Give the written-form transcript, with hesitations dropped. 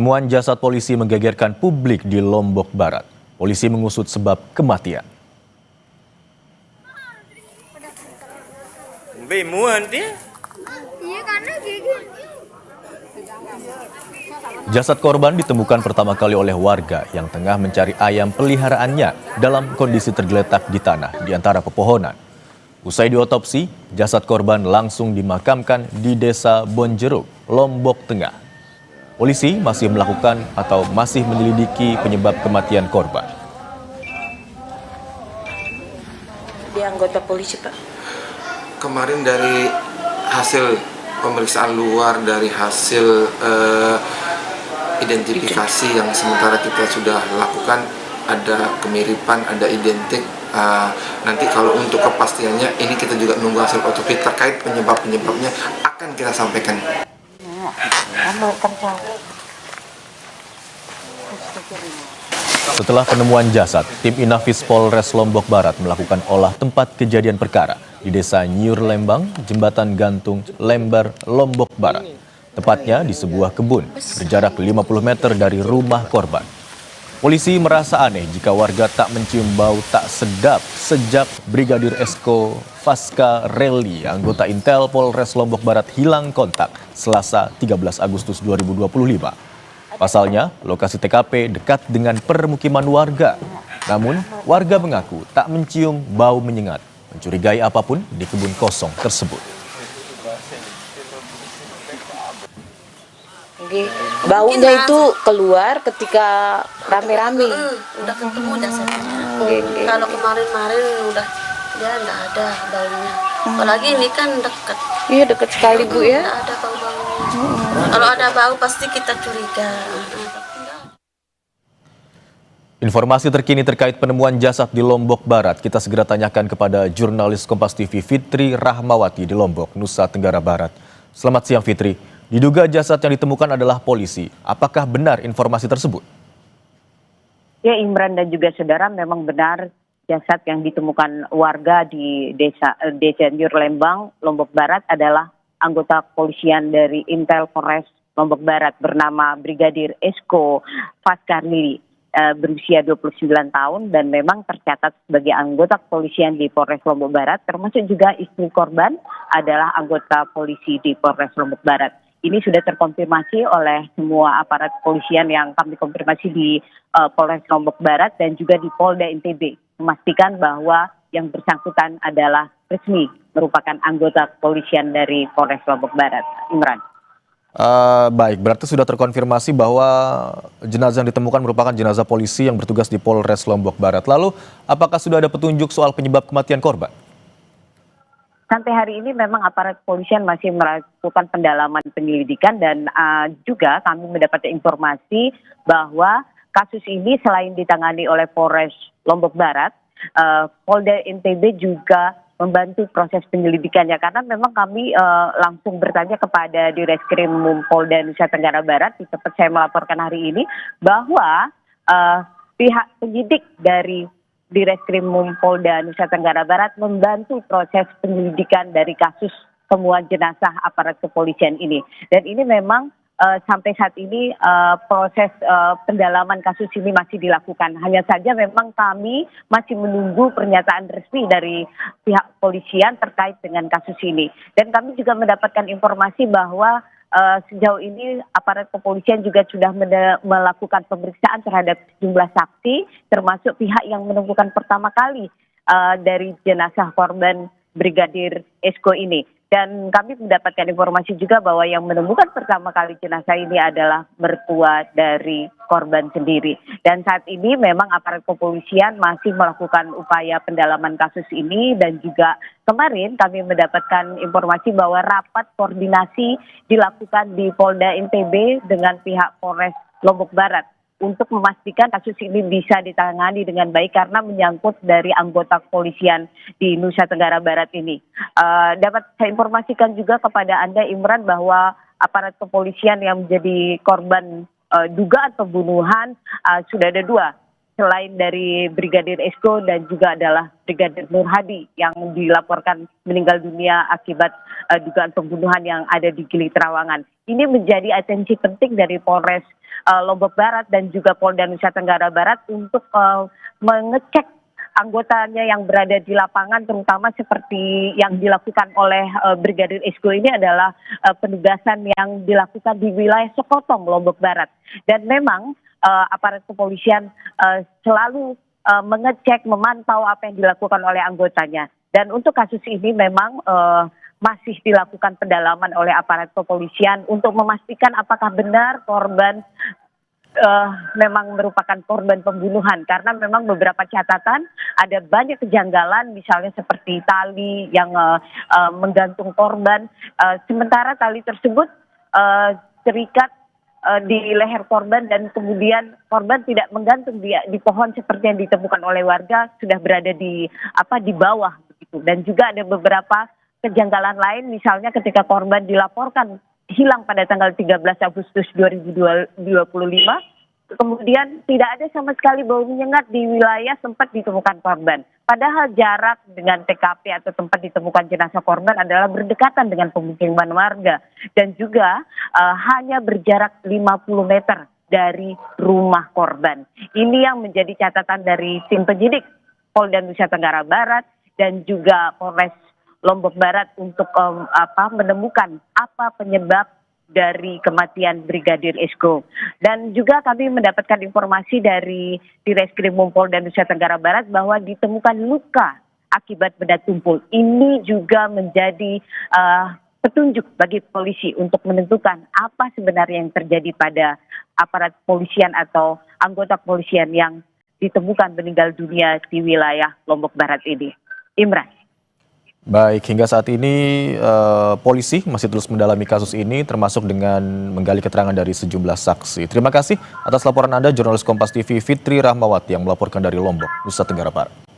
Temuan jasad polisi menggegerkan publik di Lombok Barat. Polisi mengusut sebab kematian. Jasad korban ditemukan pertama kali oleh warga yang tengah mencari ayam peliharaannya dalam kondisi tergeletak di tanah di antara pepohonan. Usai diotopsi, jasad korban langsung dimakamkan di Desa Bonjeruk, Lombok Tengah. Polisi masih melakukan atau masih menyelidiki penyebab kematian korban. Dia anggota polisi, Pak. Kemarin dari hasil pemeriksaan luar, dari hasil identifikasi yang sementara kita sudah lakukan, ada kemiripan, ada identik. Nanti kalau untuk kepastiannya ini kita juga nunggu hasil otopsi terkait penyebabnya akan kita sampaikan. Setelah penemuan jasad, tim Inafis Polres Lombok Barat melakukan olah tempat kejadian perkara di Desa Nyiur Lembang, Jembatan Gantung, Lembar, Lombok Barat. Tepatnya di sebuah kebun berjarak 50 meter dari rumah korban. Polisi merasa aneh jika warga tak mencium bau tak sedap sejak Brigadir Esko Faska Reli, anggota Intel Polres Lombok Barat, hilang kontak Selasa 13 Agustus 2025. Pasalnya, lokasi TKP dekat dengan permukiman warga. Namun, warga mengaku tak mencium bau menyengat, mencurigai apapun di kebun kosong tersebut. Baunya itu keluar ketika rame-rame. Udah ketemu jasadnya. Kalau kemarin-kemarin udah ya enggak ada baunya. Apalagi ini kan dekat. Iya, dekat sekali, Bu, ya. Enggak ada bau-baunya. Kalau ada bau pasti kita curiga. Informasi terkini terkait penemuan jasad di Lombok Barat kita segera tanyakan kepada jurnalis Kompas TV Fitri Rahmawati di Lombok, Nusa Tenggara Barat. Selamat siang, Fitri. Diduga jasad yang ditemukan adalah polisi. Apakah benar informasi tersebut? Ya, Imran dan juga saudara, memang benar jasad yang ditemukan warga di Desa Nyiur Lembang, Lombok Barat adalah anggota kepolisian dari Intel Polres Lombok Barat bernama Brigadir Esko Faska Reli, berusia 29 tahun dan memang tercatat sebagai anggota kepolisian di Polres Lombok Barat, termasuk juga istri korban adalah anggota polisi di Polres Lombok Barat. Ini sudah terkonfirmasi oleh semua aparat kepolisian yang kami konfirmasi di Polres Lombok Barat dan juga di Polda NTB, memastikan bahwa yang bersangkutan adalah resmi merupakan anggota kepolisian dari Polres Lombok Barat. Imran. Baik, berarti sudah terkonfirmasi bahwa jenazah yang ditemukan merupakan jenazah polisi yang bertugas di Polres Lombok Barat. Lalu, apakah sudah ada petunjuk soal penyebab kematian korban? Sampai hari ini memang aparat kepolisian masih melakukan pendalaman penyelidikan dan juga kami mendapat informasi bahwa kasus ini selain ditangani oleh Polres Lombok Barat, Polda NTB juga membantu proses penyelidikannya karena memang kami langsung bertanya kepada Direskrim Polda Nusa Tenggara Barat di tempat saya melaporkan hari ini bahwa pihak penyidik dari Direskrim Polda Nusa Tenggara Barat membantu proses penyelidikan dari kasus temuan jenazah aparat kepolisian ini. Dan ini memang sampai saat ini proses pendalaman kasus ini masih dilakukan. Hanya saja memang kami masih menunggu pernyataan resmi dari pihak kepolisian terkait dengan kasus ini. Dan kami juga mendapatkan informasi bahwa sejauh ini aparat kepolisian juga sudah melakukan pemeriksaan terhadap sejumlah saksi, termasuk pihak yang menemukan pertama kali dari jenazah korban Brigadir Esko ini. Dan kami mendapatkan informasi juga bahwa yang menemukan pertama kali jenazah ini adalah mertua dari korban sendiri. Dan saat ini memang aparat kepolisian masih melakukan upaya pendalaman kasus ini dan juga kemarin kami mendapatkan informasi bahwa rapat koordinasi dilakukan di Polda NTB dengan pihak Polres Lombok Barat untuk memastikan kasus ini bisa ditangani dengan baik karena menyangkut dari anggota kepolisian di Nusa Tenggara Barat ini. Dapat saya informasikan juga kepada Anda, Imran, bahwa aparat kepolisian yang menjadi korban dugaan pembunuhan sudah ada 2. selain dari Brigadir Esko dan juga adalah Brigadir Nur Hadi yang dilaporkan meninggal dunia akibat dugaan pembunuhan yang ada di Gili Trawangan. Ini menjadi atensi penting dari Polres Lombok Barat dan juga Polda Nusa Tenggara Barat untuk mengecek anggotanya yang berada di lapangan, terutama seperti yang dilakukan oleh Brigadir Esko ini adalah penugasan yang dilakukan di wilayah Sekotong, Lombok Barat. Dan memang aparat kepolisian selalu mengecek, memantau apa yang dilakukan oleh anggotanya. Dan untuk kasus ini memang masih dilakukan pendalaman oleh aparat kepolisian untuk memastikan apakah benar korban memang merupakan korban pembunuhan, karena memang beberapa catatan ada banyak kejanggalan, misalnya seperti tali yang menggantung korban, sementara tali tersebut terikat di leher korban dan kemudian korban tidak menggantung di pohon seperti yang ditemukan oleh warga, sudah berada di bawah begitu. Dan juga ada beberapa kejanggalan lain, misalnya ketika korban dilaporkan hilang pada tanggal 13 Agustus 2025, kemudian tidak ada sama sekali bau menyengat di wilayah tempat ditemukan korban. Padahal jarak dengan TKP atau tempat ditemukan jenazah korban adalah berdekatan dengan pemukiman warga. Dan juga hanya berjarak 50 meter dari rumah korban. Ini yang menjadi catatan dari tim penyidik Polda Nusa Tenggara Barat dan juga Polres Lombok Barat untuk menemukan apa penyebab dari kematian Brigadir Esko. Dan juga kami mendapatkan informasi dari Direskrimum Polda Nusa Tenggara Barat bahwa ditemukan luka akibat benda tumpul. Ini juga menjadi petunjuk bagi polisi untuk menentukan apa sebenarnya yang terjadi pada aparat polisian atau anggota polisian yang ditemukan meninggal dunia di wilayah Lombok Barat ini. Imran. Baik, hingga saat ini polisi masih terus mendalami kasus ini, termasuk dengan menggali keterangan dari sejumlah saksi. Terima kasih atas laporan Anda, jurnalis Kompas TV Fitri Rahmawati yang melaporkan dari Lombok, Nusa Tenggara Barat.